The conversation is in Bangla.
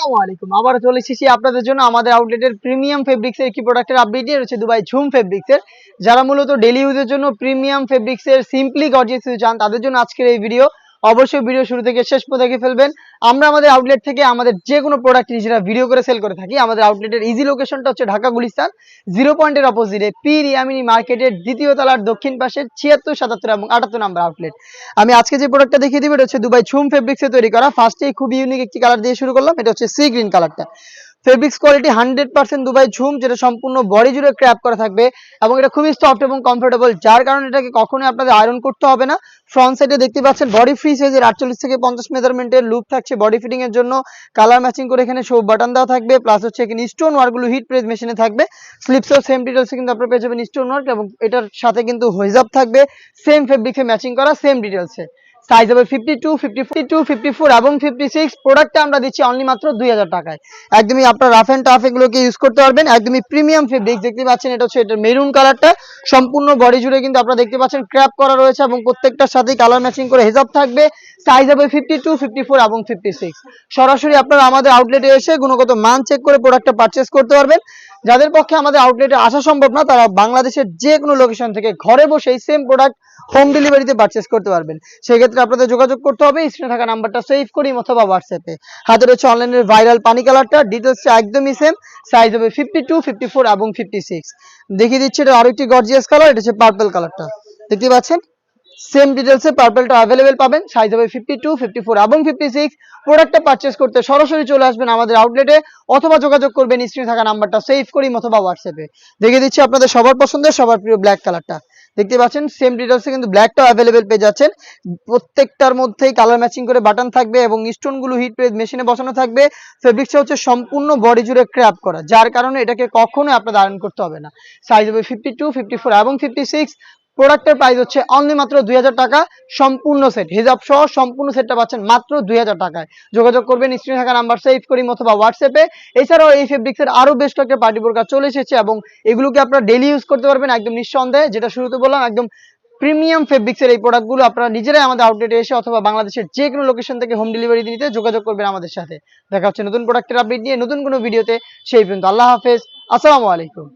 আসসালামু আলাইকুম। আবারও চলে এসেছি আপনাদের জন্য আমাদের আউটলেটের প্রিমিয়াম ফেব্রিক্স এর কি প্রোডাক্টের আপডেট নিয়ে রয়েছে দুবাই ঝুম ফেব্রিক্স এর। যারা মূলত ডেইলি ইউজের জন্য প্রিমিয়াম ফেব্রিক্স এর সিম্পলি গর্জিয়াস ইউজ চান তাদের জন্য আজকের এই ভিডিও। অবশ্যই ভিডিও শুরু থেকে শেষ পর্যন্ত দেখে ফেলবেন। আমরা আমাদের আউটলেট থেকে আমাদের যে কোনো প্রোডাক্ট নিজেরা ভিডিও করে সেল করে থাকি। আমাদের আউটলেটের ইজি লোকেশনটা হচ্ছে ঢাকা গুলিস্তান 0 পয়েন্টের অপোজিটে পি রিয়ামিনি মার্কেটের দ্বিতীয় তলার দক্ষিণ পাশে 76, 77 এবং 78 নাম্বার আউটলেট। আমি আজকে যে প্রোডাক্টটা দেখিয়ে দিব এটা হচ্ছে দুবাই ঝুম ফেব্রিক্স এ তৈরি করা। ফার্স্টেই খুব ইউনিক একটি কালার দিয়ে শুরু করলাম, এটা হচ্ছে সি গ্রিন কালারটা। ফেব্রিক্স কোয়ালিটি 100% দুবাই ঝুম, যেটা সম্পূর্ণ বডি জুড়ে ক্র্যাপ করা থাকবে এবং এটা খুবই সফট এবং কমফোর্টেবল, যার কারণে এটাকে কখনোই আপনাদের আয়রন করতে হবে না। ফ্রন্ট সাইডে দেখতে পাচ্ছেন বডি ফ্রি সাইজের 48 থেকে 50 মেজারমেন্টের লুপ থাকছে বডি ফিটিং এর জন্য। কালার ম্যাচিং করে এখানে সব বাটন দেওয়া থাকবে, প্লাস হচ্ছে এখানে স্টোন ওয়ার্কগুলো হিট প্রেস মেশিনে থাকবে। স্লিপসও সেম ডিটেলসে কিন্তু আপনারা পেয়ে যাবেন স্টোন ওয়ার্ক, এবং এটার সাথে কিন্তু হিজাব থাকবে সেম ফেব্রিক্সে ম্যাচিং করা সেম ডিটেলসে। সাইজ হবে 52, 54 এবং 56। প্রোডাক্টটা আমরা দিচ্ছি অনলি মাত্র 2000 টাকায়। একদমই আপনার রাফ এন্ড টাফ এগুলোকে ইউজ করতে পারবেন। একদমই প্রিমিয়াম ফেব্রিক্স দেখতে পাচ্ছেন, এটা হচ্ছে এটা মেরুন কালারটা। সম্পূর্ণ বডি জুড়ে কিন্তু আপনারা দেখতে পাচ্ছেন ক্র্যাপ করা রয়েছে এবং প্রত্যেকটার সাথেই কালার ম্যাচিং করে হিজাব থাকবে। সাইজ হবে 52, 54 এবং 56। সরাসরি আপনারা আমাদের আউটলেটে এসে গুণগত মান চেক করে প্রোডাক্টটা পারচেস করতে পারবেন। যাদের পক্ষে আমাদের আউটলেটে আসা সম্ভব না তারা বাংলাদেশের যে কোনো লোকেশন থেকে ঘরে বসে এই সেম প্রোডাক্ট হোম ডেলিভারিতে পারচেস করতে পারবেন। সেই ক্ষেত্রে আপনাদের যোগাযোগ করতে হবে স্ক্রিনে থাকা নাম্বারটা সেভ করি অথবা হোয়াটসঅ্যাপে। হাতে রয়েছে অনলাইনের ভাইরাল পানি কালারটা, ডিটেলসটা একদমই সেম। সাইজ হবে 52, 54 এবং 56। দেখিয়ে দিচ্ছি এটা আরেকটি গর্জিয়াস কালার, এটা হচ্ছে পার্পল কালারটা। দেখতে পাচ্ছেন সেম ডিটেলসে পার্পলটা অ্যাভেলেবেল পাবেন। সাইজ হবে 52, 54 এবং 56। প্রোডাক্টটা পারচেস করতে সরাসরি চলে আসবেন আমাদের আউটলেটে অথবা যোগাযোগ করবেন স্ক্রিনে থাকা নাম্বারটা সেভ করি অথবা হোয়াটসঅ্যাপে। দেখিয়ে দিচ্ছি আপনাদের সবার পছন্দের সবার প্রিয় ব্ল্যাক কালারটা। দেখতে পাচ্ছেন সেম ডিটেলসে কিন্তু ব্ল্যাকটাও অ্যাভেলেবেল পেয়ে যাচ্ছেন। প্রত্যেকটার মধ্যেই কালার ম্যাচিং করে বাটন থাকবে এবং স্টোনগুলো হিট প্রেস মেশিনে বসানো থাকবে। ফেব্রিক্সটা হচ্ছে সম্পূর্ণ বডি জুড়ে ক্র্যাপ করা, যার কারণে এটাকে কখনোই আপনাদের আয়রন করতে হবে না। সাইজ হবে 52, 54 এবং 56। প্রোডাক্টের প্রাইস হচ্ছে অনলি মাত্র 2000 টাকা। সম্পূর্ণ সেট হিজাব সহ সম্পূর্ণ সেটটা পাচ্ছেন মাত্র 2000 টাকায়। যোগাযোগ করবেন স্ক্রিনে থাকা নাম্বার সেভ করি অথবা হোয়াটসঅ্যাপে। এছাড়াও এই ফেব্রিক্সের আরো বেশ কয়েকটা পার্টি বোরকা চলে এসেছে এবং এগুলোকে আপনারা ডেইলি ইউজ করতে পারবেন একদম নিঃসন্দেহে। যেটা শুরুতে বললাম একদম প্রিমিয়াম ফেব্রিক্সের এই প্রোডাক্টগুলো আপনারা নিজেরাই আমাদের আউটলেটে এসে অথবা বাংলাদেশের যে কোনো লোকেশন থেকে হোম ডেলিভারি দিতে যোগাযোগ করবেন আমাদের সাথে। দেখা হচ্ছে নতুন প্রোডাক্টের আপডেট নিয়ে নতুন কোনো ভিডিওতে। সেই পর্যন্ত আল্লাহ হাফেজ, আসসালামু আলাইকুম।